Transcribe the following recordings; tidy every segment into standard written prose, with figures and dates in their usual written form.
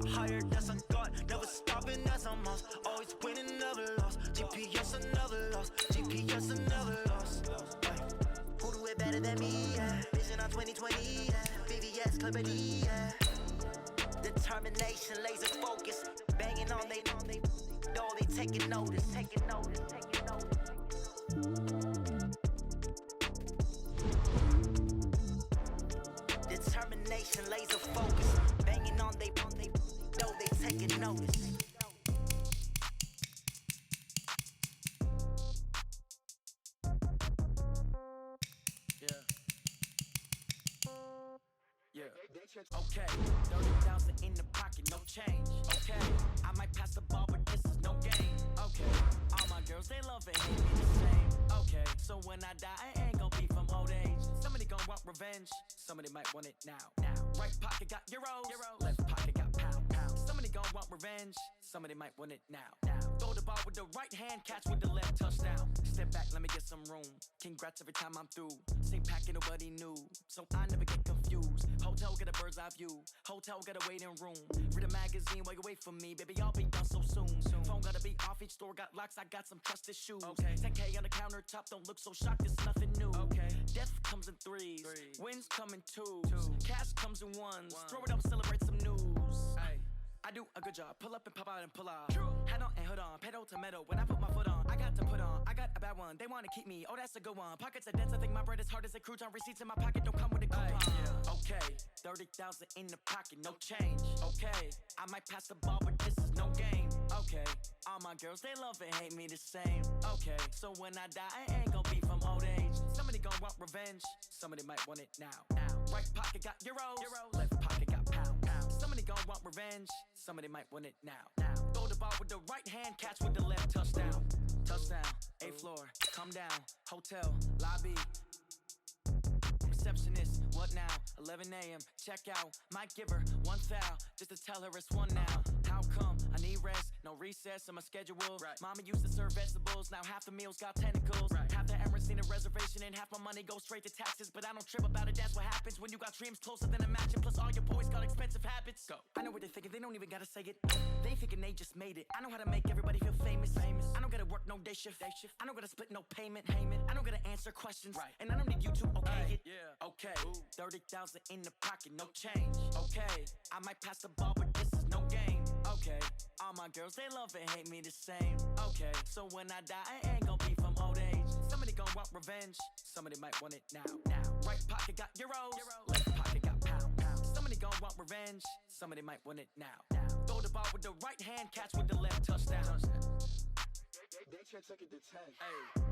get higher, that's a god. Never stopping, that's a must. Always winning, never lost. GPS, another loss. GPS, another loss. Who do it better than me? Yeah. Vision on 2020. Yeah. VVS, Clarity. Yeah. Determination, laser focus. Banging on they door, they taking notice. Taking notice. Taking notice. Determination, laser focus. Banging on they door, they taking notice. Okay, 30,000 in the pocket, no change. Okay, I might pass the ball, but this is no game. Okay, all my girls, they love it, hate me the same. Okay, so when I die, I ain't gon' be from old age. Somebody gon' want revenge, somebody might want it now. Right pocket got euros, left pocket got pound. Somebody gon' want revenge, somebody might want it now. Throw the ball with the right hand, catch with the left, touchdown. Step back, let me get some room. Congrats every time I'm through. Same packet, nobody knew, so I never get confused. Hotel get a bird's eye view. Hotel got a waiting room. Read a magazine while you wait for me, baby. I'll be done so soon. Phone gotta be off. Each store got locks. I got some trusted shoes. 10K on the countertop. Don't look so shocked. It's nothing new. Death comes in threes. Wins come in twos. Cash comes in ones. Throw it up, celebrate some news. I do a good job. Pull up and pop out and pull out. Head on and hood on. Pedal to metal. When I put my foot on, I got to put on. I got a bad one. They want to keep me. Oh, that's a good one. Pockets are dense. I think my bread is hard as a crouton. Receipts in my pocket don't come with a coupon. Okay, 30,000 in the pocket, no change. Okay, I might pass the ball, but this is no game. Okay, all my girls, they love it, hate me the same. Okay, so when I die, I ain't gon' be from old age. Somebody gon' want revenge. Somebody might want it now. Right pocket got euros. Left pocket got pound. Somebody gon' want revenge. Somebody might want it now. Throw the ball with the right hand, catch with the left, touchdown. Touchdown, 8th floor, come down, hotel, lobby. Receptionist, what now? 11 a.m., check out. Might give her one foul, just to tell her it's one now. How come? I need rest, no recess on my schedule. Mama used to serve vegetables, now half the meals got tentacles. Half the errands need a reservation and half my money goes straight to taxes. But I don't trip about it, that's what happens when you got dreams closer than a match. And plus all your boys got expensive habits. Go. I know what they're thinking, they don't even gotta say it. They thinking they just made it. I know how to make everybody feel famous. I don't gotta work no day shift. I don't gotta split no payment. I don't gotta answer questions. And I don't need you to okay it. Okay, 30,000 in the pocket, no change. Okay, I might pass the ball, but this is no game. Okay, all my girls, they love it, hate me the same. Okay, so when I die, I ain't gon' be from old age. Somebody gon' want revenge, somebody might want it now. Right pocket got euros, left pocket got pound. Somebody gon' want revenge, somebody might want it now. Throw the ball with the right hand, catch with the left, touchdown. They check it to 10. Hey.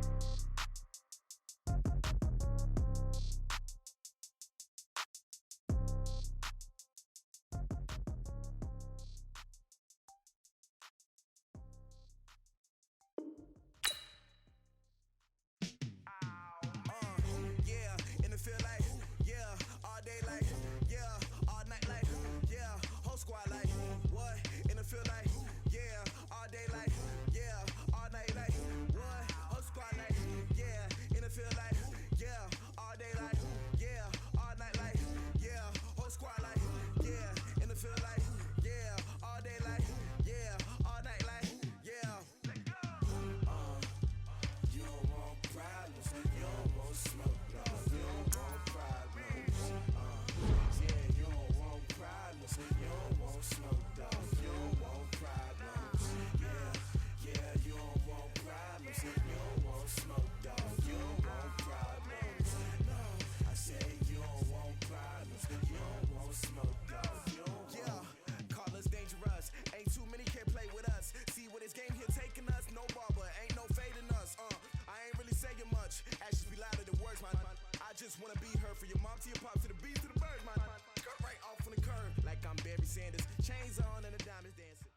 Just wanna be her for your mom to your pop to the beat to the birds, man. Cut right off on the curb like I'm Barry Sanders. Chains on and the diamonds dancing.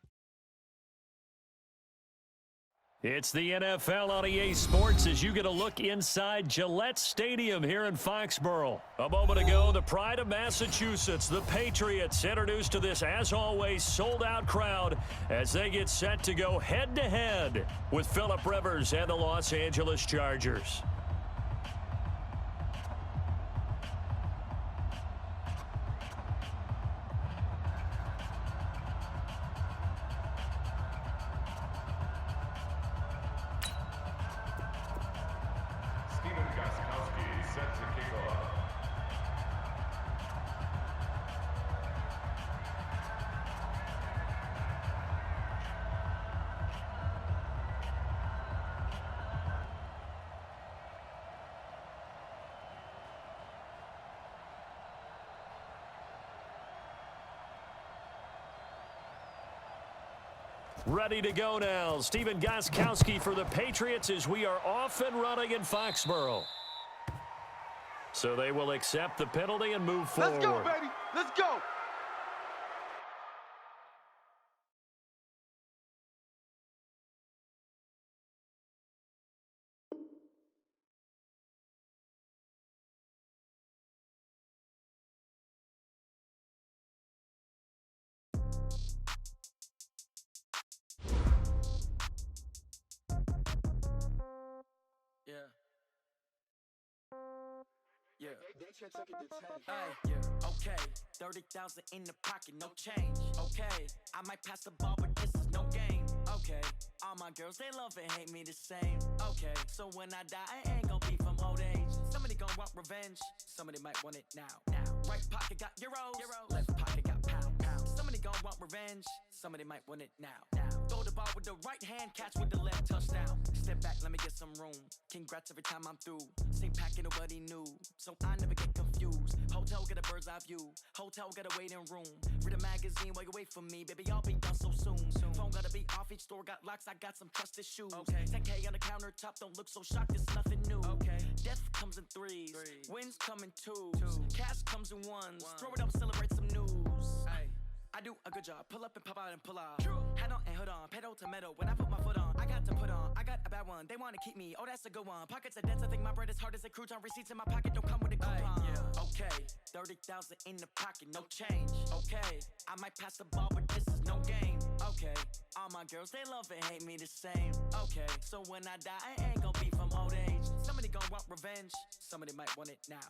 It's the NFL on EA Sports as you get a look inside Gillette Stadium here in Foxborough. A moment ago, the pride of Massachusetts, the Patriots, introduced to this, as always, sold-out crowd as they get set to go head-to-head with Phillip Rivers and the Los Angeles Chargers. set to kick off. Ready to go now. Stephen Gostkowski for the Patriots as we are off and running in Foxborough. So they will accept the penalty and move forward. Let's go, baby. Let's go. Yeah. Hey, yeah, okay. 30,000 in the pocket, no change. Okay, I might pass the ball, but this is no game. Okay, all my girls, they love and hate me the same. Okay, so when I die, I ain't gon' be from old age. Somebody gon' want revenge, somebody might want it now. Right pocket got euros, left pocket got pound. Somebody gon' want revenge, somebody might want it now. Throw the ball with the right hand, catch with the left, touchdown. Step back, let me get some room. Congrats every time I'm through. Same packet, nobody knew, so I never get confused. Hotel get a bird's eye view, hotel got a waiting room. Read a magazine while you wait for me, baby, I'll be done so soon. Phone gotta be off, each store got locks, I got some trusted shoes. 10K on the countertop, don't look so shocked, it's nothing new. Death comes in threes, wins come in twos, cash comes in ones. Throw it up, celebrate some news. I do a good job, pull up and pop out and pull out. Head on and hood on, pedal to metal. When I put my foot on, I got to put on. I got a bad one, they wanna keep me, oh that's a good one. Pockets are dense, I think my bread is hard as a crouton. Receipts in my pocket don't come with a coupon. Okay, 30,000 in the pocket, no change. Okay, I might pass the ball, but this is no game. Okay, all my girls, they love and hate me the same. Okay, so when I die, I ain't gon' be from old age. Somebody gon' want revenge, somebody might want it now.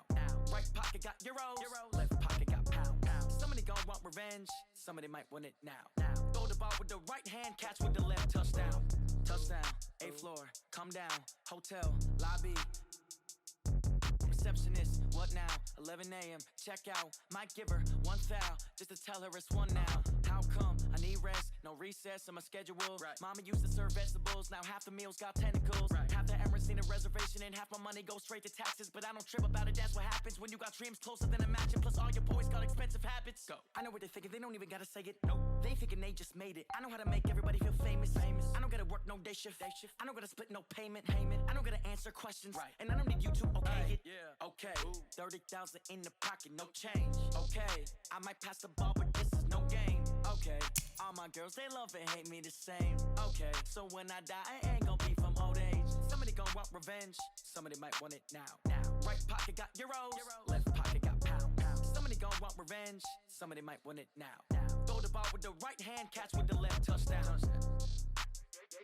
Right pocket got euros, left pocket got pound. Somebody gon' want revenge, somebody might want it now. Throw the ball with the right hand, catch with the left, touchdown. Touchdown, 8th floor, come down, hotel, lobby. Receptionist, what now? 11 a.m., check out. Might give her one foul, just to tell her it's one now. How come? I need rest, no recess in my schedule. Mama used to serve vegetables, now half the meals got tentacles. Half the Emirates need a reservation and half my money goes straight to taxes. But I don't trip about it, that's what happens when you got dreams closer than a match. And plus all your boys got expensive habits. Go. I know what they're thinking, they don't even gotta say it. Nope. They thinking they just made it. I know how to make everybody feel famous. I don't gotta work no day shift. I don't gotta split no payment. I don't gotta answer questions. And I don't need you to okay it. Okay, 30,000 in the pocket, no change. Okay, I might pass the ball, but this is no game. Okay, all my girls, they love and hate me the same. Okay, so when I die, I ain't gon' be from old age. Somebody gon' want revenge, somebody might want it now. Right pocket got euros, left pocket got pound. Somebody gon' want revenge, somebody might want it now. Throw the ball with the right hand, catch with the left, touchdown.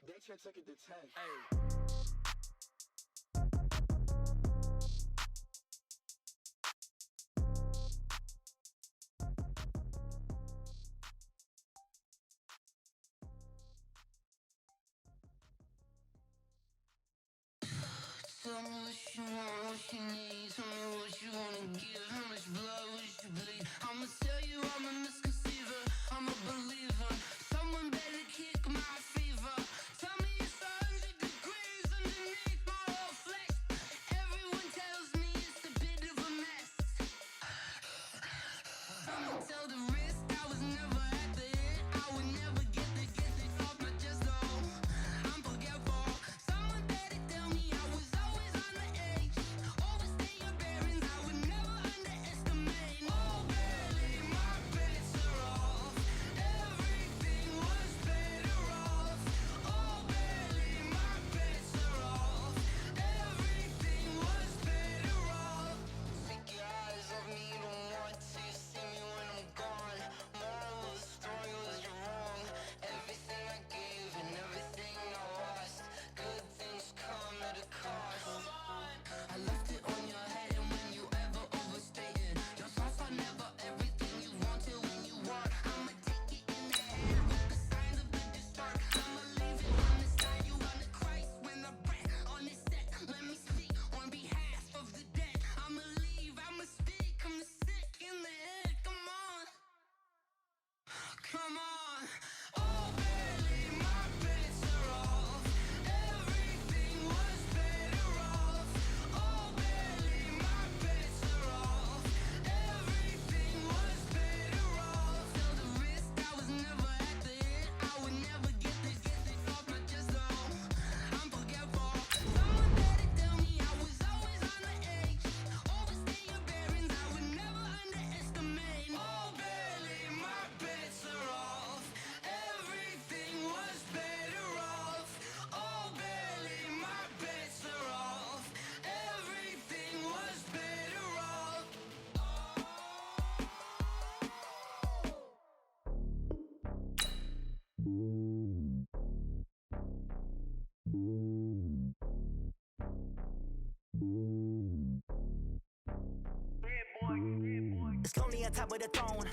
They can't take it to 10. Tell me what you want, what you need. Tell me what you wanna give. How much blood would you bleed? I'ma tell you I'm a misconceiver. I'm a believer. Someone better kick my fever. Tell me it's 100 degrees underneath my whole flesh. Everyone tells me it's a bit of a mess. I'ma tell the risk I was never at the end. I would never get it off my chest though. I'm forgetful. Someone better tell me I was always on the edge. Overstay your bearings, I would never underestimate. Oh, barely my bets are off. Everything was better off. Oh, barely my bets are off. Everything was better off. Take your eyes off me, don't want to see me when I'm gone. Just lonely on top of the throne.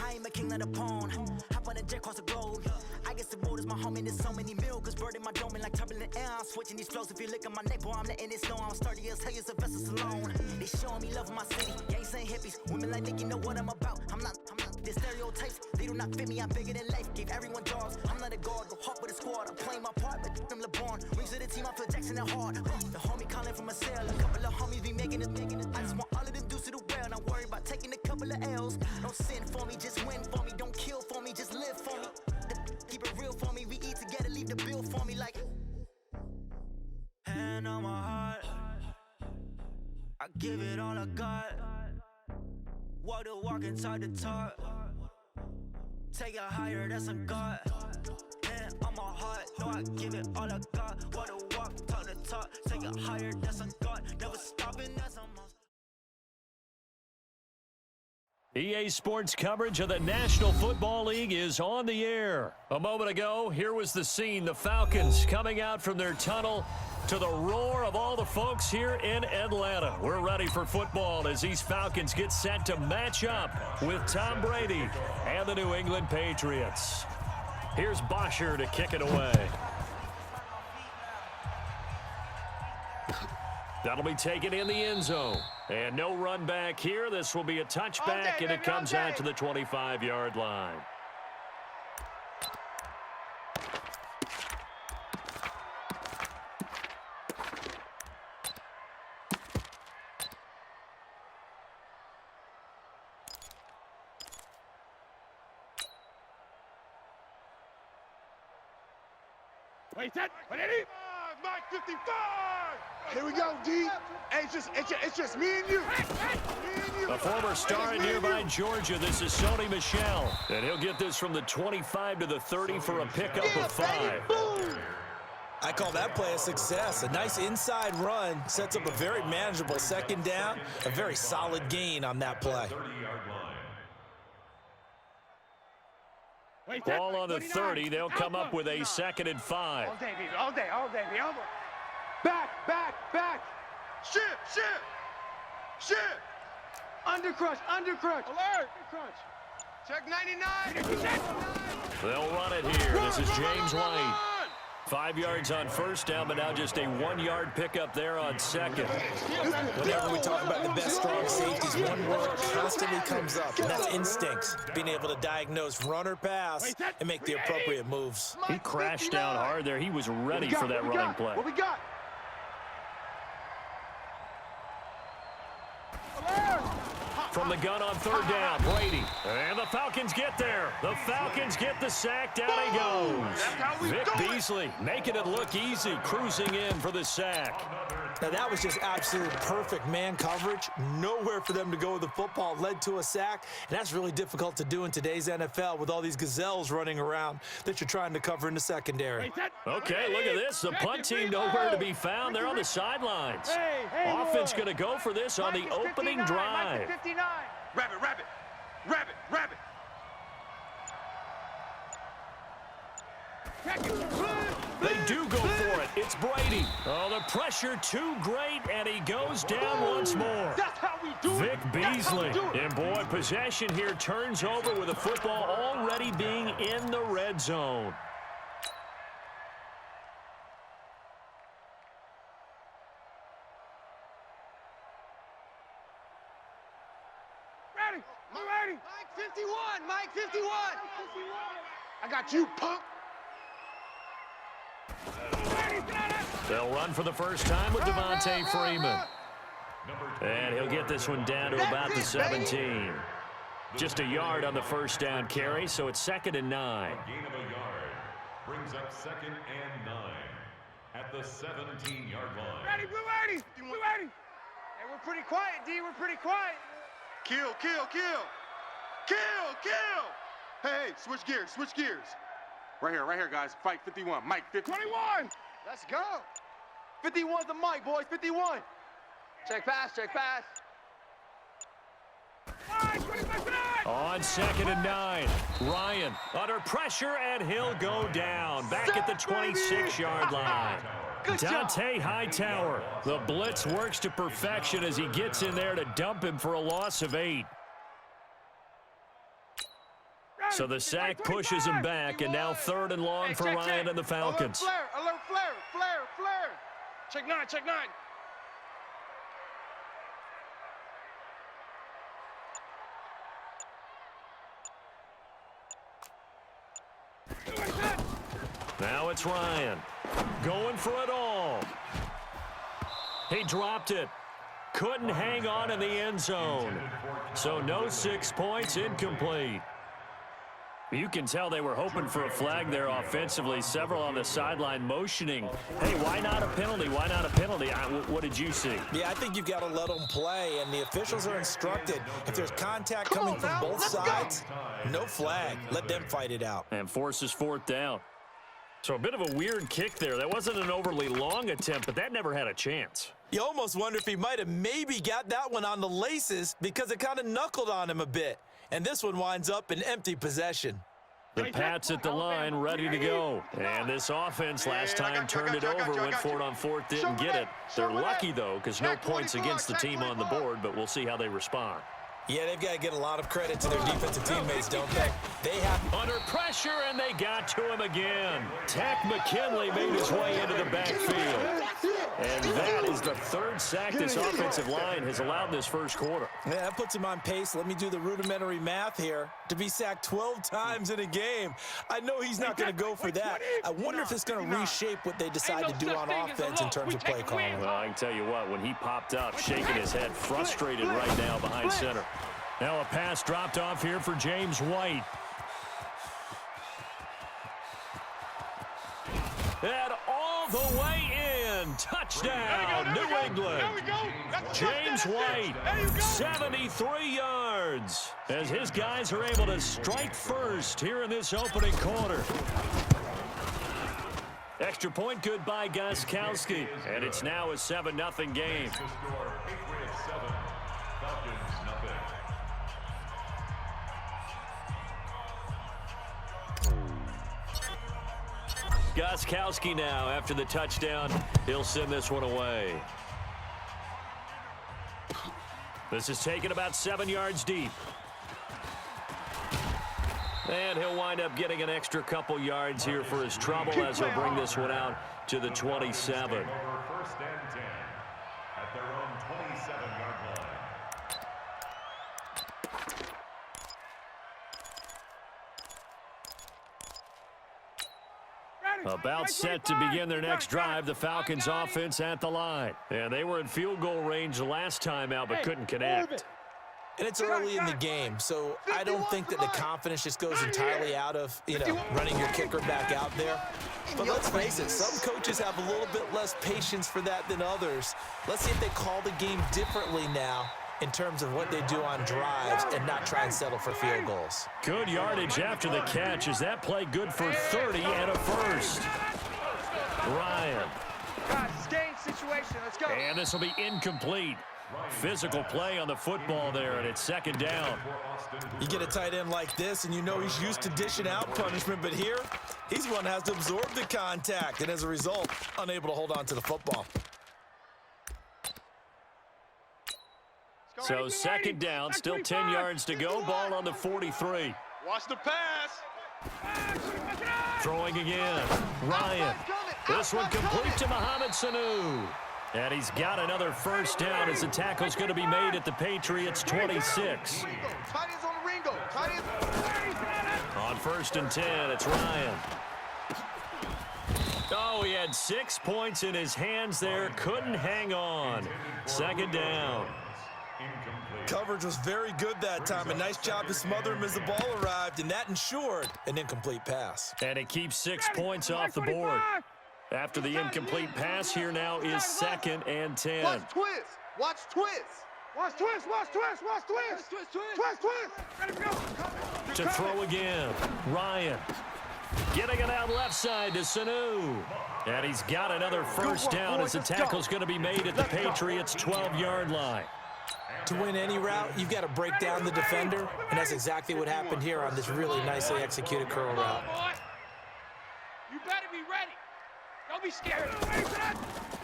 I ain't a king of the pawn. Hop on a jet across the globe. I guess the world is my home and there's so many miracles bird in my dome and like turbulent air. I'm switching these flows. If you look at my neck, boy, I'm letting it snow. I'm sturdy as hell, as Sylvester Stallone. They showing me love in my city. Gangs ain't hippies. Women like Nick, you know what I'm about. I'm not the stereotypes. They do not fit me. I'm bigger than life. Gave everyone jobs. I'm not a guard. Go hard with a squad. I'm playing my part, but I'm LeBron. Rings to the team. I feel Jackson and hard. The homie calling from a cell. A couple of homies be making it. I just want all of them dudes to do well. Not worry about taking a couple of L's. Don't sin for me, just win for me. Don't kill for me, just live for me. Keep it real for me. We eat together, leave the bill for me like. Hand on my heart, I give it all I got. Walk the walk inside the talk. Take it higher, that's a God. Hand on my heart, no, I give it all I got. Walk the walk, talk the talk. Take it higher, that's a God. Never stopping, that's a monster. EA Sports coverage of the National Football League is on the air. A moment ago, here was the scene. The Falcons coming out from their tunnel to the roar of all the folks here in Atlanta. We're ready for football as these Falcons get set to match up with Tom Brady and the New England Patriots. Here's Bosher to kick it away. That'll be taken in the end zone. And no run back here. This will be a touchback, and it comes out to the 25-yard line. Wait, set. Ready? Mike 55. Here we go, D. Hey, it's just me and you. Me and you. A former star in nearby Georgia. This is Sony Michel. And he'll get this from the 25 to the 30 for a pickup of 5. I call that play a success. A nice inside run sets up a very manageable second down. A very solid gain on that play. Ball on the 30. They'll come up with a 2nd and 5. All day, baby. All day, baby. All day. Back. Ship. Under crunch. Alert. Crunch. Check 99. They'll run it here. This is James White. 5 yards on first down, but now just a 1-yard pickup there on 2nd. Whenever we talk about the best strong safeties, one word constantly comes up, and that's instincts. Being able to diagnose run or pass and make the appropriate moves. He crashed down hard there. He was ready for that running play. What we got? From the gun on 3rd down, Brady. And the Falcons get there. The Falcons get the sack. Down he goes. Vic Beasley making it look easy, cruising in for the sack. Now that was just absolute perfect man coverage. Nowhere for them to go with the football. Led to a sack, and that's really difficult to do in today's NFL with all these gazelles running around that you're trying to cover in the secondary. Okay, look at this. The punt team nowhere to be found. They're on the sidelines. Offense going to go for this on the opening drive. Rabbit. They do go for it. It's Brady. Oh, the pressure too great, and he goes down once more. That's how we do it. Vic Beasley. And boy, possession here turns over with the football already being in the red zone. Ready. Mike 51. I got you, punk. They'll run for the first time with Devontae Freeman. And he'll get this one down to about the 17. Just a yard on the first down carry, so it's 2nd and 9. Gain of a yard brings up 2nd and 9 at the 17-yard line. Ready. Hey, we're pretty quiet, D. We're pretty quiet. Kill. Hey, switch gears. Right here, guys. Fight 51. Mike 50. 21. Let's go. 51's the Mike, boys. 51. Check pass. On 2nd and 9, Ryan under pressure, and he'll go down. Back at the 26-yard line. Dante Hightower. The blitz works to perfection as he gets in there to dump him for a loss of 8. So the sack pushes him back, and now 3rd and long for Ryan and the Falcons. Alert flare. Check 9. Now it's Ryan. Going for it all. He dropped it. Couldn't hang on in the end zone. So no 6 points, incomplete. You can tell they were hoping for a flag there offensively. Several on the sideline motioning. Hey, why not a penalty? Why not a penalty? What did you see? Yeah, I think you've got to let them play, and the officials are instructed. If there's contact coming from both sides, no flag. Let them fight it out. And forces 4th down. So a bit of a weird kick there. That wasn't an overly long attempt, but that never had a chance. You almost wonder if he might have maybe got that one on the laces because it kind of knuckled on him a bit. And this one winds up in empty possession. The Pats at the line, ready to go. And this offense last time turned it over, went for it on 4th, didn't get it. They're lucky, though, because no points against the team on the board, but we'll see how they respond. Yeah, they've got to get a lot of credit to their defensive teammates, don't they? They have under pressure, and they got to him again. Tack McKinley made his way into the backfield. And that is the 3rd sack this offensive line has allowed this first quarter. Yeah, that puts him on pace. Let me do the rudimentary math here. To be sacked 12 times in a game. I know he's not going to go for that. I wonder if it's going to reshape what they decide to do on offense in terms of play calling. Well, I can tell you what, when he popped up, shaking his head, frustrated right now behind center. Now a pass dropped off here for James White. And all the way in. Touchdown, New England. James White, 73 yards. As his guys are able to strike first here in this opening quarter. Extra point good by Gostkowski. And it's now a 7-0 game. Gostkowski now after the touchdown. He'll send this one away. This is taken about 7 yards deep. And he'll wind up getting an extra couple yards here for his trouble as he'll bring this one out to the 27. 1st and 10 at their own 27-yard line. About set to begin their next drive, the Falcons offense at the line. And they were in field goal range the last time out, but couldn't connect. And it's early in the game, so I don't think that the confidence just goes entirely out of, running your kicker back out there. But let's face it, some coaches have a little bit less patience for that than others. Let's see if they call the game differently now in terms of what they do on drives and not try and settle for field goals. Good yardage after the catch. Is that play good for 30 and a first? Ryan. Guys, it's game situation. Let's go. And this will be incomplete. Physical play on the football there, and it's 2nd down. You get a tight end like this, and you know he's used to dishing out punishment, but here, he's one that has to absorb the contact, and as a result, unable to hold on to the football. So 2nd down, still 10 yards to go. Ball on the 43. Watch the pass. Throwing again. Ryan. This one complete to Mohamed Sanu. And he's got another first down as the tackle's going to be made at the Patriots' 26. On 1st and 10, it's Ryan. Oh, he had 6 points in his hands there. Couldn't hang on. 2nd down. Coverage was very good that time. A nice job to smother him as the ball arrived, and that ensured an incomplete pass. And it keeps 6 points off the board. After the incomplete pass, here now is 2nd and 10. Watch twist. Watch twist. Watch twist. Watch twist. Watch twist. Twist. Ready to go. To throw again. Ryan. Getting it out left side to Sanu. And he's got another first down as the tackle's going to be made at the Patriots' 12-yard line. To win any route, you've got to break down the defender, and that's exactly what happened here on this really nicely executed curl route. You better be ready. Don't be scared.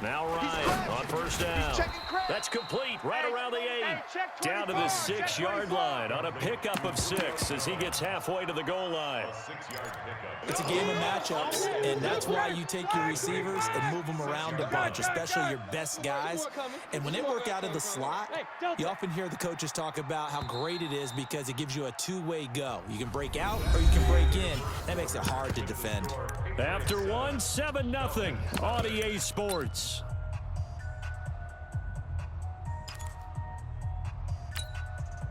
Now Ryan on first down. That's complete right around the 8. Down to the 6-yard line on a pickup of 6 as he gets halfway to the goal line. It's a game of matchups, and that's why you take your receivers and move them around a bunch, especially your best guys. And when they work out of the slot, you often hear the coaches talk about how great it is because it gives you a two-way go. You can break out or you can break in. That makes it hard to defend. After 1, 7-0 on EA Sports.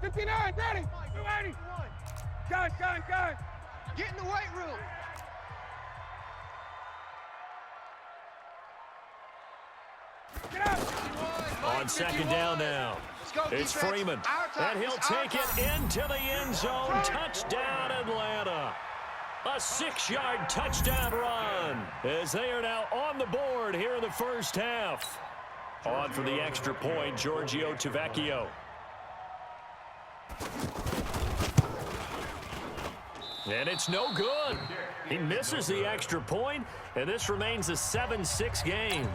Ready. 280. Gun. Get in the weight room. Get up. On second down now. It's Freeman. And he'll take it into the end zone. Touchdown, Atlanta. A 6-yard touchdown run as they are now on the board here in the first half. On for the extra point, Giorgio Tavecchio. And it's no good. He misses the extra point, and this remains a 7-6 game.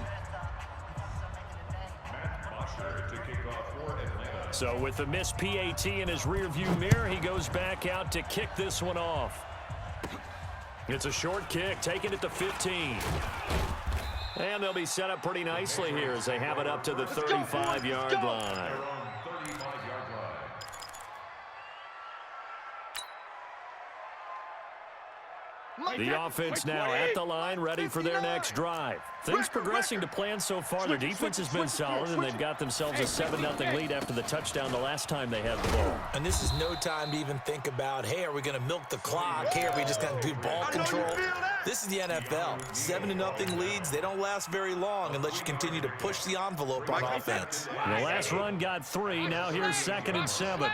So with the missed PAT in his rearview mirror, he goes back out to kick this one off. It's a short kick, taking it to 15. And they'll be set up pretty nicely here as they have it up to the 35-yard line. The offense now at the line, ready for their next drive. Things progressing to plan so far. Their defense has been solid, and they've got themselves a 7-0 lead after the touchdown the last time they had the ball. And this is no time to even think about, hey, are we going to milk the clock? Hey, are we just going to do ball control? This is the NFL. 7-0 leads, they don't last very long unless you continue to push the envelope on offense. The last run got 3. Now here's 2nd and 7.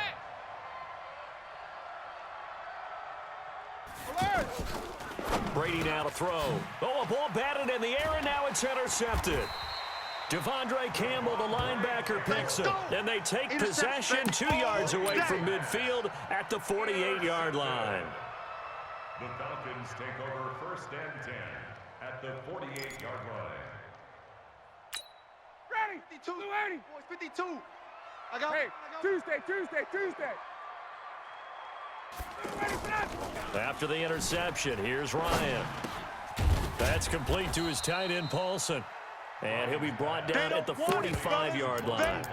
Brady now to throw. Oh, a ball batted in the air, and now it's intercepted. Devondre Campbell, the linebacker, picks it. And they take possession 2 yards away from midfield at the 48-yard line. The Falcons take over 1st and 10 at the 48-yard line. Ready. 52. 280. Boys, 52. I got it. Tuesday. After the interception, here's Ryan. That's complete to his tight end, Paulson. And he'll be brought down at the 45-yard line.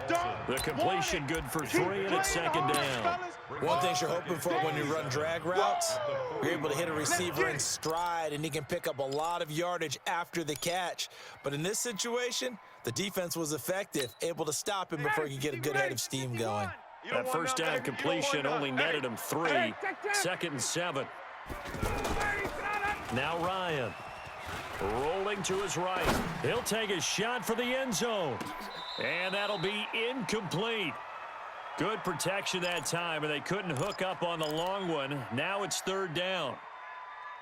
The completion good for 3, and it's 2nd down. One thing you're hoping for when you run drag routes, you're able to hit a receiver in stride, and he can pick up a lot of yardage after the catch. But in this situation, the defense was effective, able to stop him before he could get a good head of steam going. That first down completion only netted him 3. 2nd and 7. Now Ryan. Rolling to his right. He'll take a shot for the end zone. And that'll be incomplete. Good protection that time, and they couldn't hook up on the long one. Now it's 3rd down.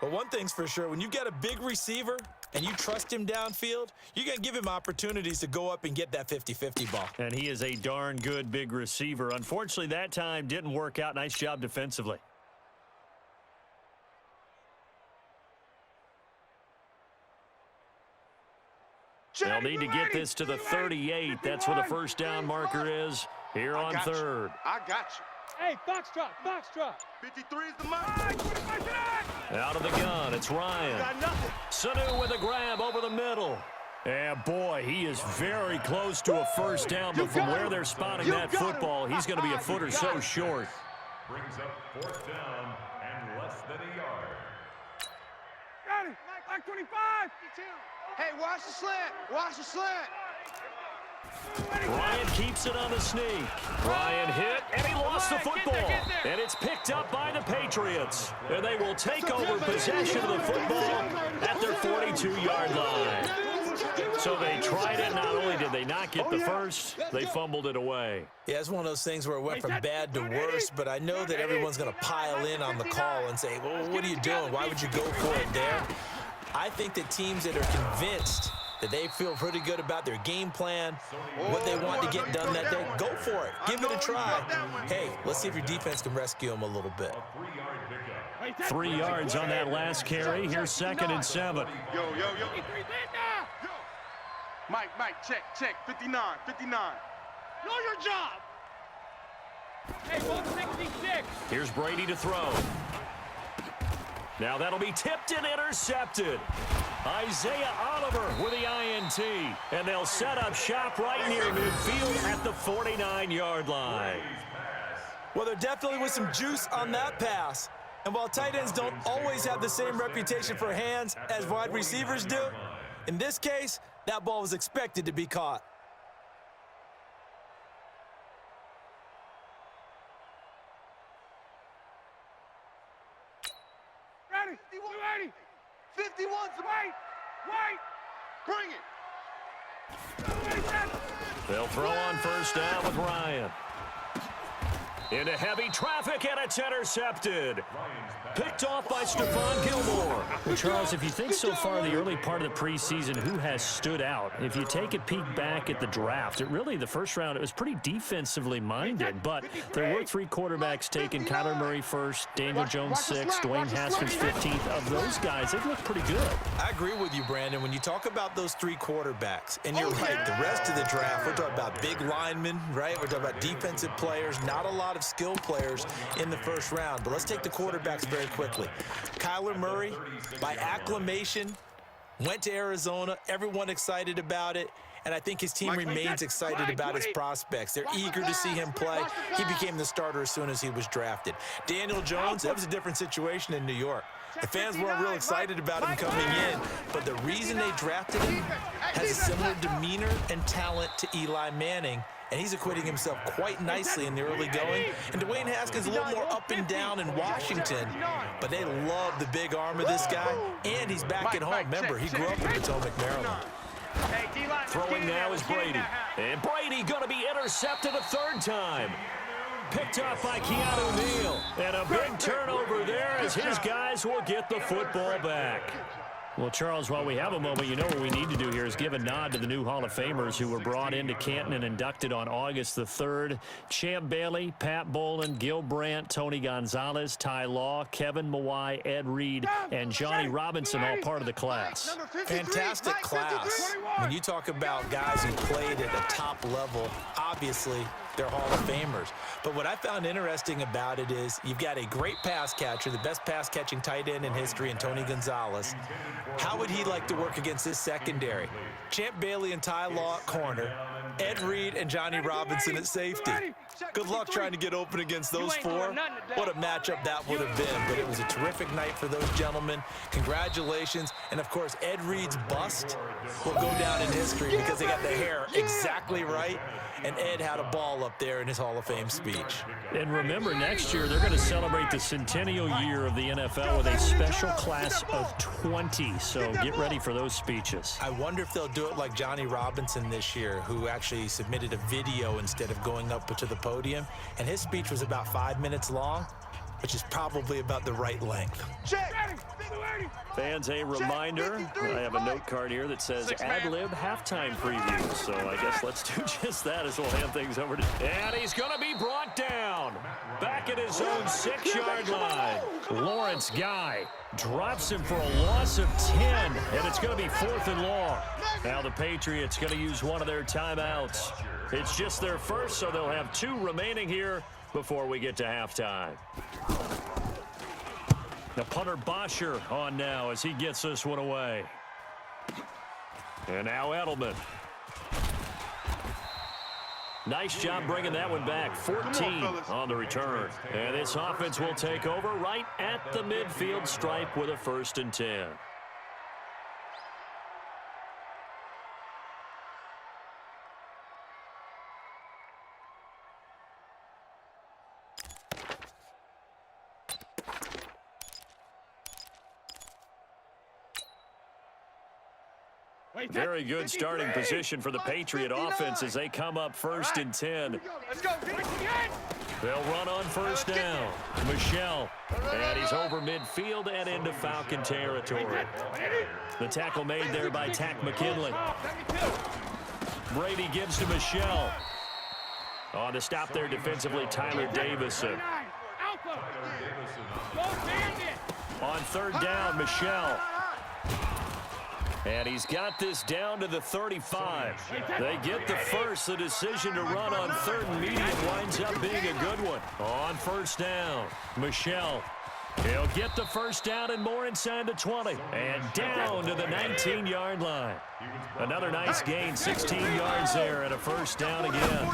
But one thing's for sure, when you've got a big receiver and you trust him downfield, you're going to give him opportunities to go up and get that 50-50 ball. And he is a darn good big receiver. Unfortunately, that time didn't work out. Nice job defensively. They'll need to get this to the 38. That's where the first down marker is here on 3rd. I got you. Hey, Foxtrot. 53 is the mark. Out of the gun, it's Ryan. Sanu with a grab over the middle. And boy, he is very close to a first down, but from where they're spotting that football, he's going to be a foot or so short. Brings up 4th down and less than a yard. Got it. Like 25. Hey, watch the slant. Ryan keeps it on the sneak. Ryan hit, and he lost the football. And it's picked up by the Patriots. And they will take over possession of the football at their 42-yard line. So they tried it. Not only did they not get the first, they fumbled it away. Yeah, it's one of those things where it went from bad to worse, but I know that everyone's going to pile in on the call and say, well, what are you doing? Why would you go for it there? I think that teams that are convinced that they feel pretty good about their game plan, what they want to get done that day, go for it. Give it a try. Hey, let's see if your defense can rescue them a little bit. 3 yards on that last carry. Here's 2nd and 7. Mike, check, 59. Know your job. Hey, 166. Here's Brady to throw. Now that'll be tipped and intercepted. Isaiah Oliver with the INT. And they'll set up shop right near midfield at the 49-yard line. Well, there definitely was some juice on that pass. And while tight ends don't always have the same reputation for hands as wide receivers do, in this case, that ball was expected to be caught. Ready. 51, Wait. bring it. They'll throw on first down with Ryan. Into heavy traffic, and it's intercepted. Picked off by Stephon Gilmore. Well, Charles, if you think so far the early part of the preseason, who has stood out? If you take a peek back at the draft, the first round, it was pretty defensively minded, but there were 3 quarterbacks taken. Kyler Murray first, Daniel Jones 6th, Dwayne Haskins 15th. Of those guys, they've looked pretty good. I agree with you, Brandon. When you talk about those 3 quarterbacks, and you're right, the rest of the draft, we're talking about big linemen, right? We're talking about defensive players, not a lot of skill players in the first round. But let's take the quarterbacks very quickly. Kyler Murray, by acclamation, went to Arizona. Everyone excited about it. And I think his team remains excited about his prospects. They're eager to see him play. He became the starter as soon as he was drafted. Daniel Jones, that was a different situation in New York. The fans weren't real excited about him coming in, but the reason they drafted him has a similar demeanor and talent to Eli Manning, and he's acquitting himself quite nicely in the early going. And Dwayne Haskins a little more up and down in Washington, but they love the big arm of this guy, and he's back at home. Remember, he grew up in Potomac, Maryland. Throwing now is Brady. And Brady going to be intercepted a 3rd time. Picked off by Keanu Neal. And a big turnover there as his guys will get the football back. Well, Charles, while we have a moment, you know what we need to do here is give a nod to the new Hall of Famers who were brought into Canton and inducted on August the 3rd. Champ Bailey, Pat Bolin, Gil Brandt, Tony Gonzalez, Ty Law, Kevin Mawai, Ed Reed, and Johnny Robinson, all part of the class. Fantastic class. When you talk about guys who played at a top level, obviously they're Hall of Famers. But what I found interesting about it is you've got a great pass catcher, the best pass-catching tight end in history, in Tony Gonzalez. How would he like to work against this secondary? Champ Bailey and Ty Law at corner, Ed Reed and Johnny Robinson at safety. Good luck trying to get open against those 4. What a matchup that would have been. But it was a terrific night for those gentlemen. Congratulations. And, of course, Ed Reed's bust will go down in history because they got the hair exactly right. And Ed had a ball up there in his Hall of Fame speech. And remember, next year they're going to celebrate the centennial year of the NFL with a special class of 20. So get ready for those speeches. I wonder if they'll do it like Johnny Robinson this year, who actually submitted a video instead of going up to the podium. And his speech was about 5 minutes long, which is probably about the right length. Fans, a reminder, I have a note card here that says ad-lib halftime preview. So I guess let's do just that as we'll hand things over to... And he's going to be brought down. Back at his own 6-yard line. Lawrence Guy drops him for a loss of 10. And it's going to be 4th and long. Now the Patriots going to use one of their timeouts. It's just their first, so they'll have 2 remaining here before we get to halftime. The punter Bosher on now as he gets this one away. And now Edelman. Nice job bringing that one back. 14 on the return. And this offense will take over right at the midfield stripe with a 1st and 10. Very good starting position for the Patriot offense as they come up 1st and 10. Let's go. They'll run on first down. Michelle, and he's over midfield and into Falcon territory. The tackle made there by Tack McKinley. Brady gives to Michelle. On to stop there defensively, Tyler Davison. On 3rd down, Michelle. And he's got this down to the 35. They get the first. The decision to run on 3rd and medium winds up being a good one. On 1st down, Michelle. He'll get the first down and more inside the 20. And down to the 19-yard line. Another nice gain, 16 yards there and a 1st down again.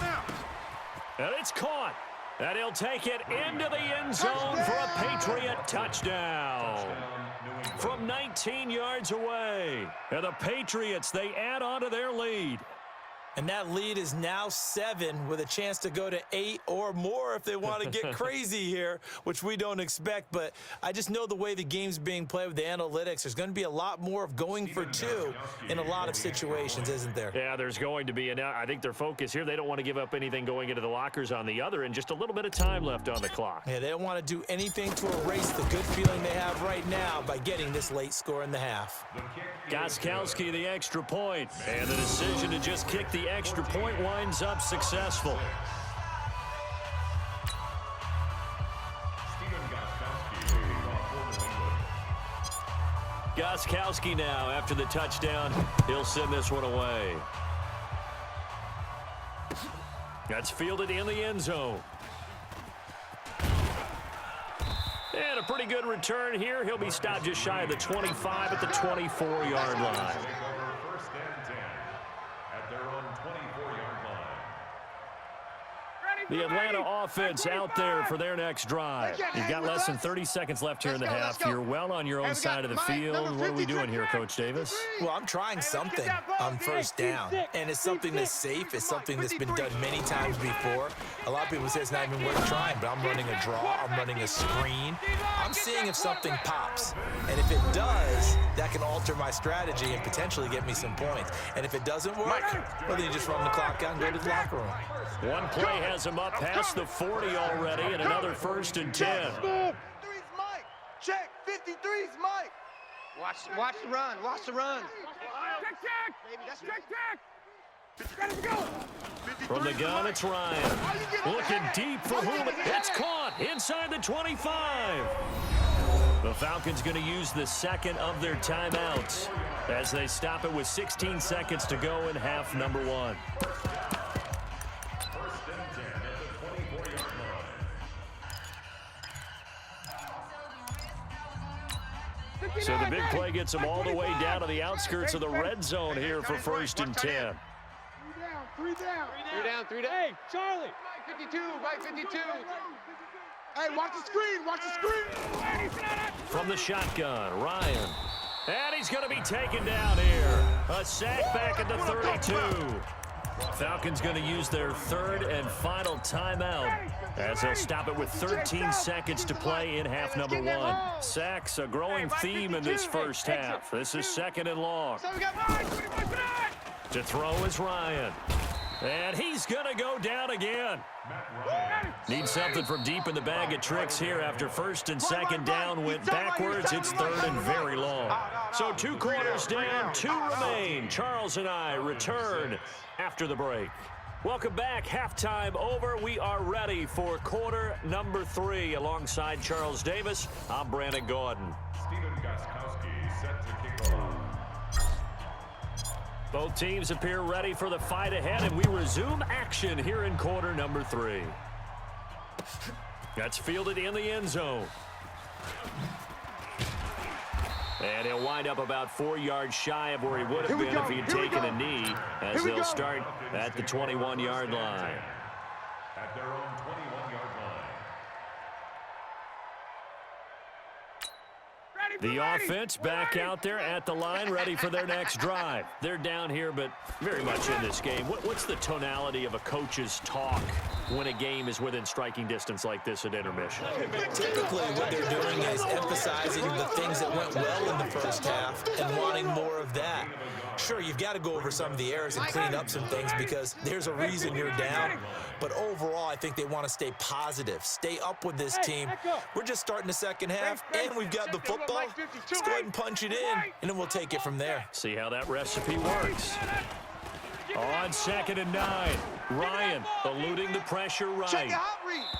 And it's caught. And he'll take it into the end zone for a Patriot touchdown. From 19 yards away. And the Patriots, they add on to their lead. And that lead is now 7 with a chance to go to 8 or more if they want to get crazy here, which we don't expect. But I just know the way the game's being played with the analytics, there's going to be a lot more of going for 2 in a lot of situations, isn't there? Yeah, there's going to be. And I think their focus here, they don't want to give up anything going into the lockers on the other, and just a little bit of time left on the clock. Yeah, they don't want to do anything to erase the good feeling they have right now by getting this late score in the half. Goskowski, the extra point, and the decision to just kick the extra point winds up successful. Goskowski now, after the touchdown, he'll send this one away. That's fielded in the end zone. And a pretty good return here. He'll be stopped just shy of the 25 at the 24-yard line. First and 10 at their own 24-yard line. The Atlanta offense out there for their next drive. You've got less than 30 seconds left here in the half. You're well on your own side of the field. What are we doing here, Coach Davis? Well, I'm trying something on 1st down, and it's something that's safe. It's something that's been done many times before. A lot of people say it's not even worth trying, but I'm running a draw. I'm running a screen. I'm seeing if something pops, and if it does, that can alter my strategy and potentially get me some points. And if it doesn't work, well, then you just run the clock out and go to the locker room. One play has him up past the 40 already, and another 1st and 10. 53's Mike. Check. 53's Mike. Watch the run. Watch the run. From the gun, it's Ryan. Looking deep for whom? It's caught inside the 25. The Falcons going to use the second of their timeouts as they stop it with 16 seconds to go in half number 1. So the big play gets them all the way down to the outskirts of the red zone here for 1st and 10. 3 down. Hey, Charlie. Mike 52, Mike 52. Hey, watch the screen. From the shotgun, Ryan. And he's going to be taken down here. A sack back at the 32. Falcons going to use their 3rd and final timeout as they'll stop it with 13 seconds to play in half number 1. Sacks, a growing theme in this first half. This is 2nd and long. To throw is Ryan. And he's going to go down again. Need something from deep in the bag of tricks here after 1st and 2nd down went backwards. It's 3rd and very long. So 2 quarters down, 2 remain. Charles and I return after the break. Welcome back. Halftime over. We are ready for quarter number 3. Alongside Charles Davis, I'm Brandon Gordon. Stephen Goskowski set to kick off. Both teams appear ready for the fight ahead, and we resume action here in quarter number 3. That's fielded in the end zone. And he'll wind up about 4 yards shy of where he would have been if he had taken a knee, as they'll start at the 21-yard line. At their own 21-yard line. The offense back out there at the line, ready for their next drive. They're down here, but very much in this game. What's the tonality of a coach's talk when a game is within striking distance like this at intermission? Typically, what they're doing is emphasizing the things that went well in the first half and wanting more of that. Sure, you've got to go over some of the errors and clean up some things because there's a reason you're down. But overall, I think they want to stay positive, stay up with this team. We're just starting the second half, and we've got the football. Let's go ahead and punch it in, and then we'll take it from there. See how that recipe works. On 2nd and 9, Ryan eluding the pressure right.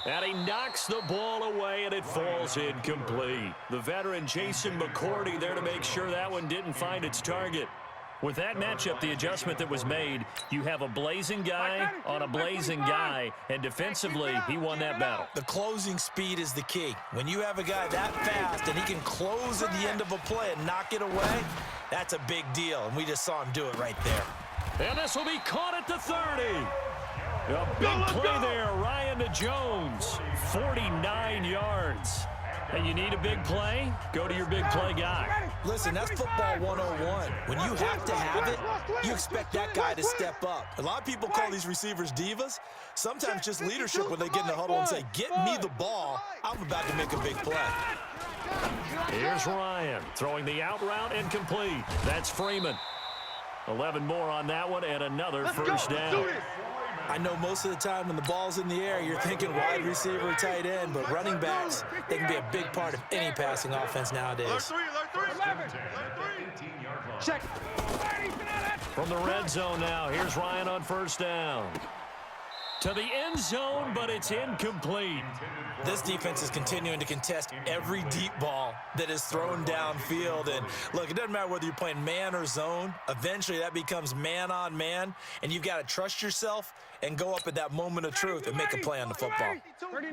And he knocks the ball away, and it falls incomplete. The veteran Jason McCourty there to make sure that one didn't find its target. With that matchup, the adjustment that was made, you have a blazing guy on a blazing guy, and defensively, he won that battle. The closing speed is the key. When you have a guy that fast and he can close at the end of a play and knock it away, that's a big deal, and we just saw him do it right there. And this will be caught at the 30. A big play there, Ryan to Jones, 49 yards. And you need a big play? Go to your big play guy. Listen, that's football 101. When you have to have it, you expect that guy to step up. A lot of people call these receivers divas. Sometimes just leadership when they get in the huddle and say, get me the ball. I'm about to make a big play. Here's Ryan throwing the out route incomplete. That's Freeman. 11 more on that one and another first down. I know most of the time when the ball's in the air, you're thinking wide receiver, tight end, but running backs, they can be a big part of any passing offense nowadays. Check. From the red zone now, here's Ryan on first down. To the end zone, but it's incomplete. This defense is continuing to contest every deep ball that is thrown downfield. And look, it doesn't matter whether you're playing man or zone. Eventually, that becomes man on man, and you've got to trust yourself and go up at that moment of truth and make a play on the football.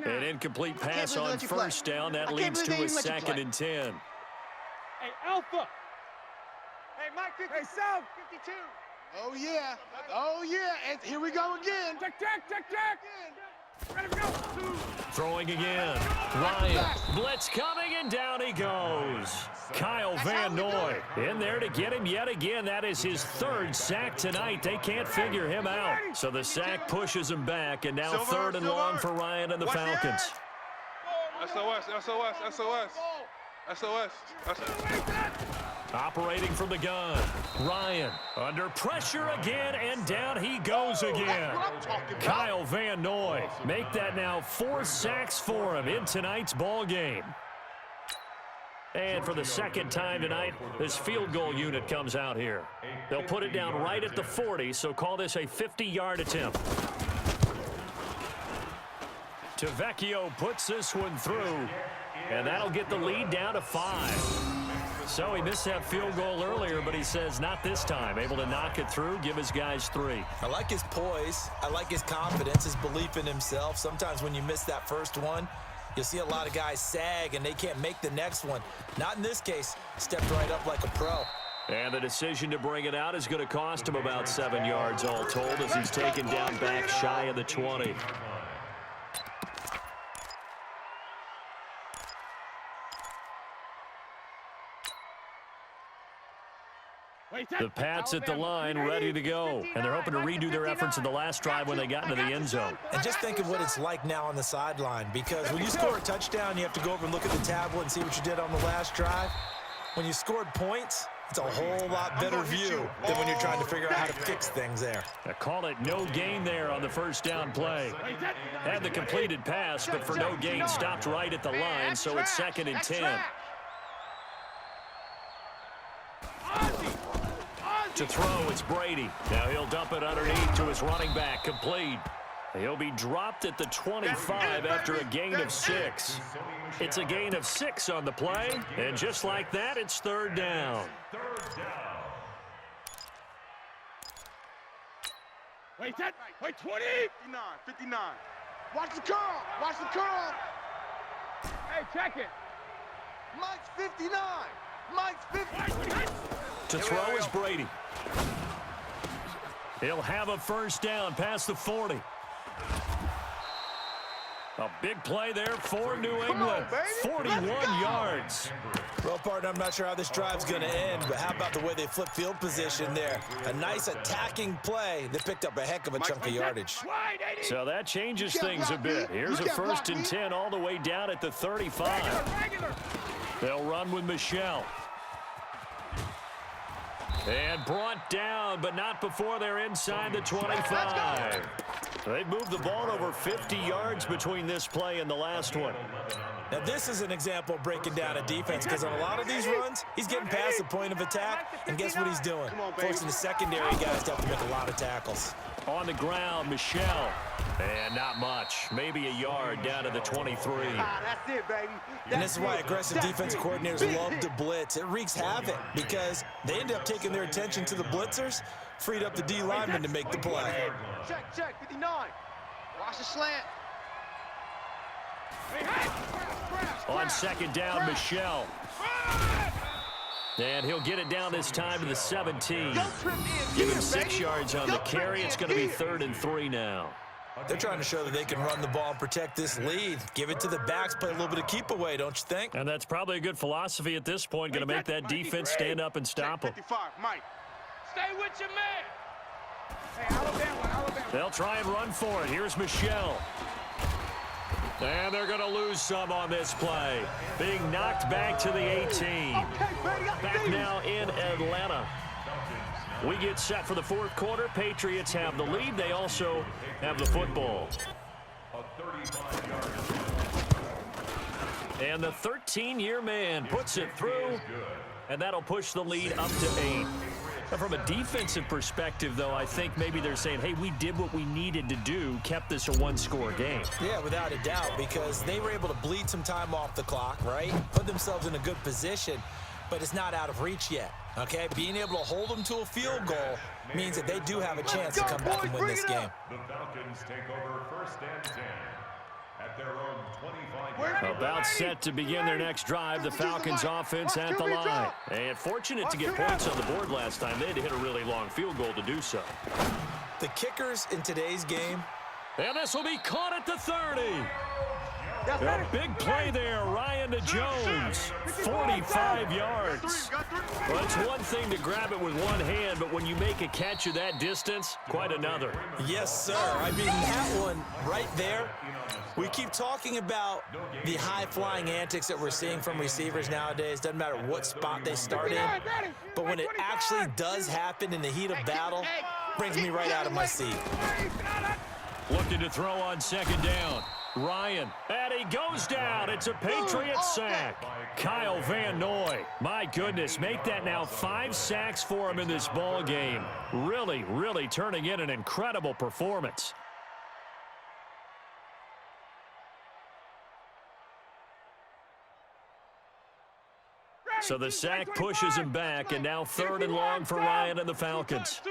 An incomplete pass on first down. That leads to a 2nd and 10. Hey, Alpha. Hey, Mike, 50. Hey, South, 52. Oh, yeah. Oh, yeah. And here we go again. Check. Ready to go. Throwing again. Ryan. Blitz coming, and down he goes. Kyle Van Noy in there to get him yet again. That is his 3rd sack tonight. They can't figure him out. So the sack pushes him back, and now 3rd and long for Ryan and the Falcons. SOS. Operating from the gun. Ryan under pressure again, and down he goes again. Kyle Van Noy make that now 4 sacks for him in tonight's ball game. And for the 2nd time tonight, this field goal unit comes out here. They'll put it down right at the 40, so call this a 50-yard attempt. Tavecchio puts this one through, and that'll get the lead down to 5. So he missed that field goal earlier, but he says not this time. Able to knock it through, give his guys 3. I like his poise. I like his confidence, his belief in himself. Sometimes when you miss that first one, you'll see a lot of guys sag and they can't make the next one. Not in this case. Stepped right up like a pro. And the decision to bring it out is going to cost him about 7 yards all told as he's taken down back shy of the 20. The Pats at the line, ready to go. And they're hoping to redo their efforts in the last drive when they got into the end zone. And just think of what it's like now on the sideline, because when you score a touchdown, you have to go over and look at the tablet and see what you did on the last drive. When you scored points, it's a whole lot better view than when you're trying to figure out how to fix things there. I call it no gain there on the first down play. Had the completed pass, but for no gain, stopped right at the line, so it's 2nd and 10. To throw, it's Brady. Now he'll dump it underneath to his running back, complete. He'll be dropped at the 25 after a gain of 6. It's a gain of 6 on the play, and just like that, it's 3rd down. Wait, 20. 59. Watch the curl. Hey, check it. Mike's 59. Mike's 59. To throw is Brady. He'll have a first down past the 40. A big play there for New England. 41 yards. Well, partner, I'm not sure how this drive's going to end, but how about the way they flip field position there? A nice attacking play that picked up a heck of a chunk of yardage. So that changes things a bit. Here's a 1st and 10 all the way down at the 35. They'll run with Michelle. And brought down, but not before they're inside the 25. They've moved the ball over 50 yards between this play and the last one. Now, this is an example of breaking down a defense because on a lot of these runs, he's getting past the point of attack, and guess what he's doing? Forcing the secondary guys to have to make a lot of tackles. On the ground, Michelle. And not much. Maybe a yard down to the 23. That's it, baby. And this is why aggressive defensive coordinators love to blitz. It wreaks havoc because they end up taking their attention to the blitzers, freed up the D lineman to make the play. Check, 59. Watch the slant. On second down, Michelle. And he'll get it down this time to the 17. Give him 6 yards on the carry. It's going to be 3rd and 3 now. They're trying to show that they can run the ball and protect this lead. Give it to the backs, play a little bit of keep away, don't you think? And that's probably a good philosophy at this point. Going to make that defense stand up and stop them. 55, Mike. Stay with your man. Hey, Alabama. They'll try and run for it. Here's Michelle. And they're going to lose some on this play. Being knocked back to the 18. Back now in Atlanta. We get set for the 4th quarter. Patriots have the lead. They also have the football. And the 13-year man puts it through, and that'll push the lead up to 8. Now, from a defensive perspective, though, I think maybe they're saying, hey, we did what we needed to do, kept this a 1-score game. Yeah, without a doubt, because they were able to bleed some time off the clock, right? Put themselves in a good position, but it's not out of reach yet, okay? Being able to hold them to a field goal means that they do have a chance to come back and win this game. The Falcons take over 1st and 10 at their own 25. About set to begin their next drive. The Falcons offense at the line. And fortunate to get points on the board last time. They had to hit a really long field goal to do so. The kickers in today's game. And this will be caught at the 30. A big play there, Ryan to Jones, 45 yards. Well, it's one thing to grab it with one hand, but when you make a catch of that distance, quite another. Yes, sir. I mean, that one right there, we keep talking about the high-flying antics that we're seeing from receivers nowadays. Doesn't matter what spot they start in, but when it actually does happen in the heat of battle, brings me right out of my seat. Looking to throw on second down. Ryan, and he goes down. It's a Patriots sack. Kyle Van Noy, my goodness, make that now 5 sacks for him in this ball game. Really, really turning in an incredible performance. So the sack pushes him back, and now 3rd and long for Ryan and the Falcons.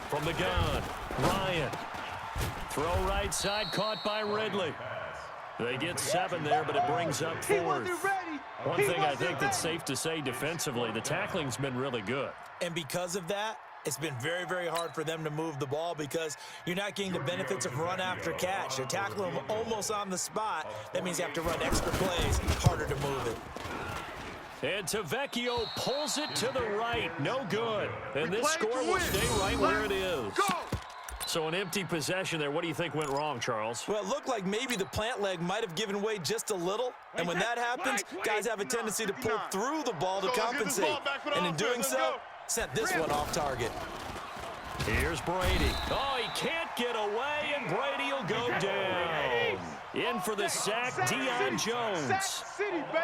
From the gun, Ryan. Throw right side, caught by Ridley. They get 7 there, but it brings up 4th. One thing I think that's safe to say defensively, the tackling's been really good. And because of that, it's been very, very hard for them to move the ball because you're not getting the benefits of run after catch. You're tackling them almost on the spot. That means you have to run extra plays, harder to move it. And Tavecchio pulls it to the right. No good. And this score will stay right where it is. So an empty possession there. What do you think went wrong, Charles? Well, it looked like maybe the plant leg might have given way just a little. And when that happens, guys have a tendency to pull through the ball to compensate. And in doing so, sent this one off target. Here's Brady. Oh, he can't get away, and Brady will go down. In for the sack, Deion Jones.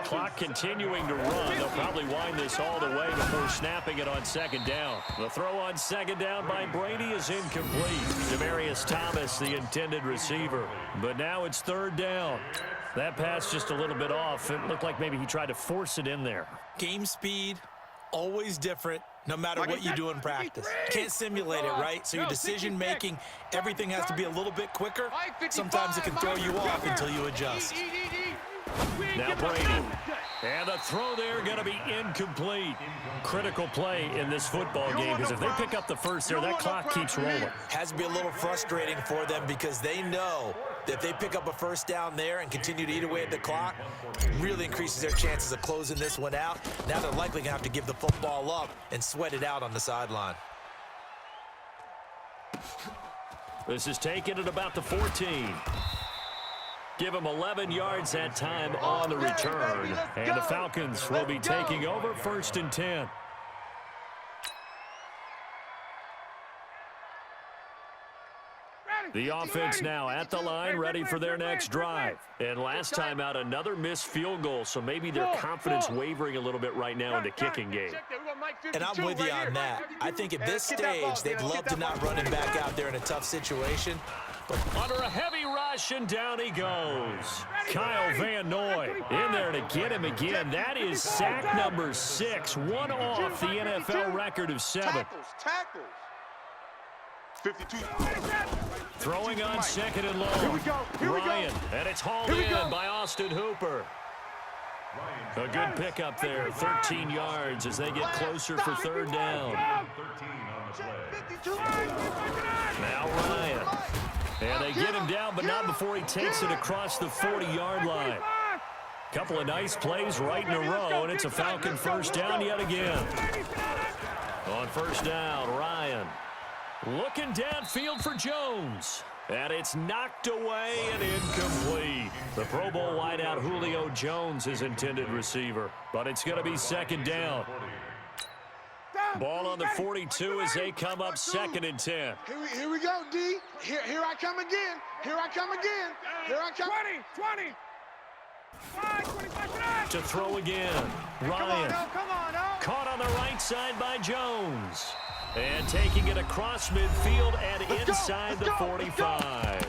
Clock continuing to run. They'll probably wind this all the way before snapping it on second down. The throw on second down by Brady is incomplete. Demaryius Thomas, the intended receiver. But now it's 3rd down. That pass just a little bit off. It looked like maybe he tried to force it in there. Game speed, always different. No matter what you do in practice. Can't simulate it, right? So your decision-making, everything has to be a little bit quicker. Sometimes it can throw you off until you adjust. Now Brady. And the throw there going to be incomplete. Critical play in this football game because if they pick up the first there, that clock keeps rolling. Has to be a little frustrating for them because they know that if they pick up a first down there and continue to eat away at the clock, it really increases their chances of closing this one out. Now they're likely going to have to give the football up and sweat it out on the sideline. This is taken at about the 14. Give them 11 yards that time on the return. And the Falcons will be taking over 1st and 10. The offense now at the line, ready for their next drive. And last time out, another missed field goal, so maybe their confidence wavering a little bit right now in the kicking game. And I'm with you on that. I think at this stage, they'd love to not run him back out there in a tough situation. Under a heavy rush, and down he goes. Kyle Van Noy in there to get him again. That is sack number 6, one off the NFL record of 7. Tackles. 52. Throwing on second and long. Here we go. Ryan, and it's hauled in by Austin Hooper. A good pickup there, 13 yards as they get closer for third down. 13 on the play. Now Ryan. And they get him down, but not before he takes it across the 40-yard line. Couple of nice plays right in a row, and it's a Falcon first down yet again. On first down, Ryan looking downfield for Jones. And it's knocked away and incomplete. The Pro Bowl wideout Julio Jones, his intended receiver. But it's going to be second down. Ball on the 42 as they come up second and 10. Here we go, D. Here I come again. Here I come again. Here I come. 20. 25. To throw again. Ryan. Come on, Caught on the right side by Jones. And taking it across midfield and inside the 45.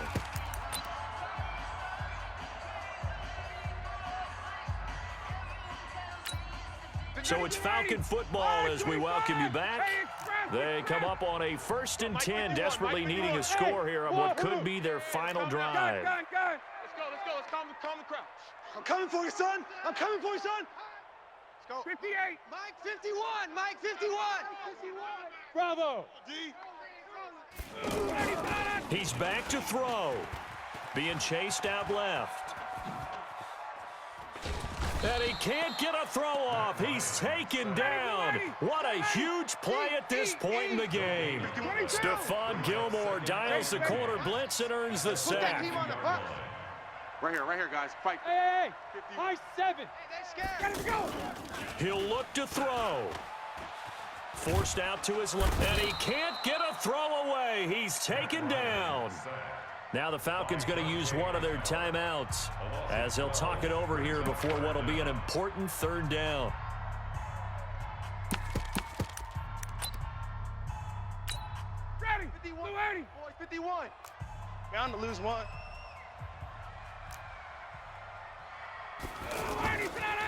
So it's Falcon football as we welcome you back. They come up on a 1st and 10, desperately needing a score here on what could be their final drive. Let's go. Let's calm the crowd. I'm coming for you, son. Let's go. 58. Mike 51. Bravo. He's back to throw. Being chased out left. And he can't get a throw off. He's taken down. What a huge play at this point in the game. Stephon Gilmore dials the corner blitz and earns the sack. Right here, guys. Fight. Hey, 7. Gotta go. He'll look to throw. Forced out to his left, and he can't get a throw away. He's taken down. Now the Falcons going to use one of their timeouts as they'll talk it over here before what will be an important third down. Ready. 51. Boys, 51. Bound to lose one.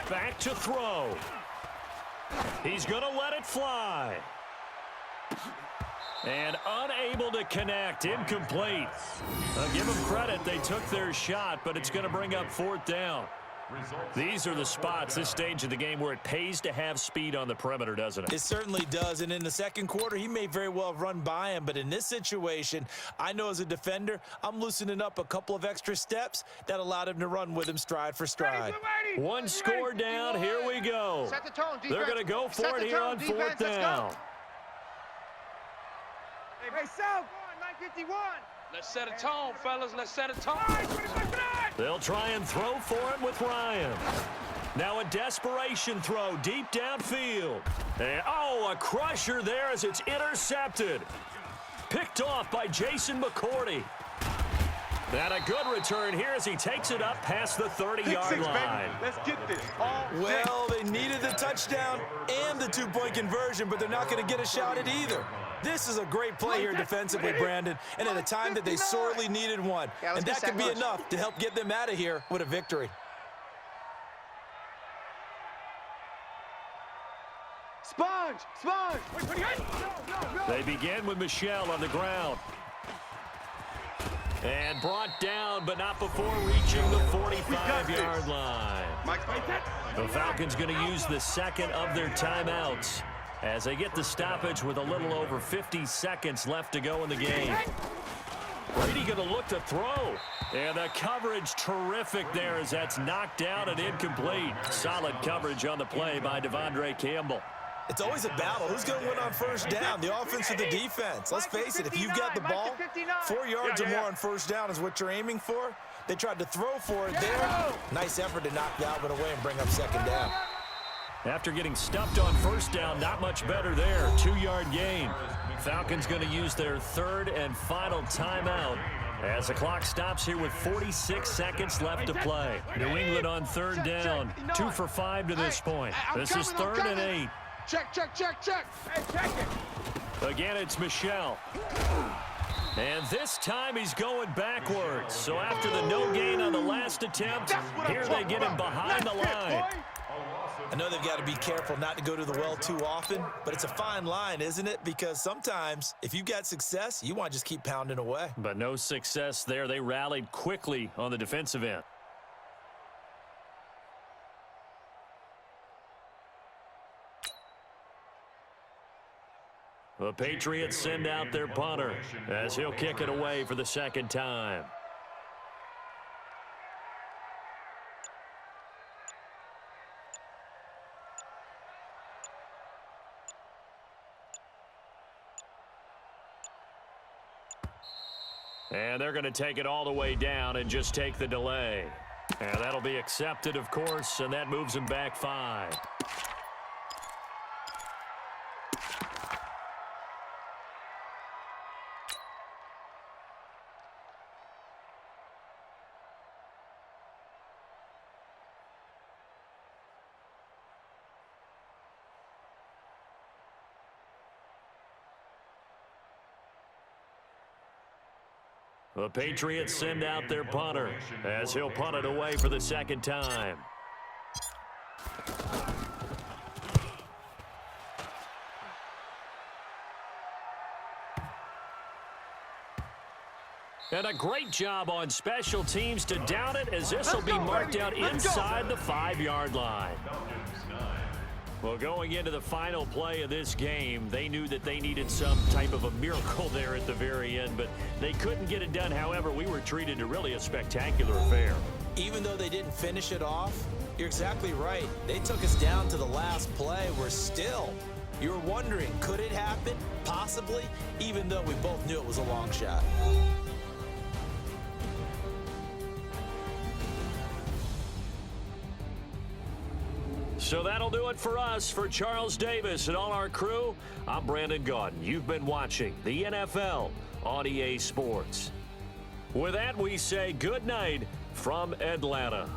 Back to throw. He's going to let it fly. And unable to connect, incomplete. Give them credit, they took their shot, but it's going to bring up 4th down. These are the spots, this stage of the game, where it pays to have speed on the perimeter, doesn't it? It certainly does, and in the second quarter, he may very well run by him, but in this situation, I know as a defender, I'm loosening up a couple of extra steps that allowed him to run with him stride for stride. One score down, here we go. Set the tone, defense. They're going to go for it here on 4th down. Hey, South, 951. Let's set a tone, fellas. Let's set a tone. They'll try and throw for it with Ryan. Now a desperation throw deep downfield. And, a crusher there as it's intercepted. Picked off by Jason McCourty. And a good return here as he takes it up past the 30-yard line. Let's get this. Well, they needed the touchdown and the 2-point conversion, but they're not going to get a shot at either. This is a great play here defensively, Brandon, and at a time that they sorely needed one. And that could be enough to help get them out of here with a victory. Sponge. They begin with Michelle on the ground. And brought down, but not before reaching the 45-yard line. The Falcons going to use the second of their timeouts as they get the stoppage with a little over 50 seconds left to go in the game. Brady going to look to throw. And the coverage terrific there as that's knocked down and incomplete. Solid coverage on the play by Devondre Campbell. It's always a battle. Who's going to win on first down, the offense or the defense? Let's face it, if you've got the ball, 4 yards or more on first down is what you're aiming for. They tried to throw for it there. Nice effort to knock Dalvin away and bring up second down. After getting stuffed on first down, not much better there. 2-yard gain. Falcons going to use their third and final timeout As the clock stops here with 46 seconds left to play. New England on third down. 2 for 5 to this point. This is 3rd and 8. Check. Hey, check it. Again, it's Michel. And this time he's going backwards. So after the no gain on the last attempt, here they get him behind the line. I know they've got to be careful not to go to the well too often, but it's a fine line, isn't it? Because sometimes if you've got success, you want to just keep pounding away. But no success there. They rallied quickly on the defensive end. The Patriots send out their punter as he'll kick it away for the second time. And they're going to take it all the way down and just take the delay. And that'll be accepted, of course, and that moves them back 5. The Patriots send out their punter as he'll punt it away for the second time. And a great job on special teams to down it, as this will be marked out inside the 5-yard line. Well, going into the final play of this game, they knew that they needed some type of a miracle there at the very end, but they couldn't get it done. However, we were treated to really a spectacular affair. Even though they didn't finish it off, you're exactly right. They took us down to the last play. We're still, you were wondering, could it happen? Possibly, even though we both knew it was a long shot. So that'll do it for us. For Charles Davis and all our crew, I'm Brandon Gaudin. You've been watching the NFL on EA Sports. With that, we say good night from Atlanta.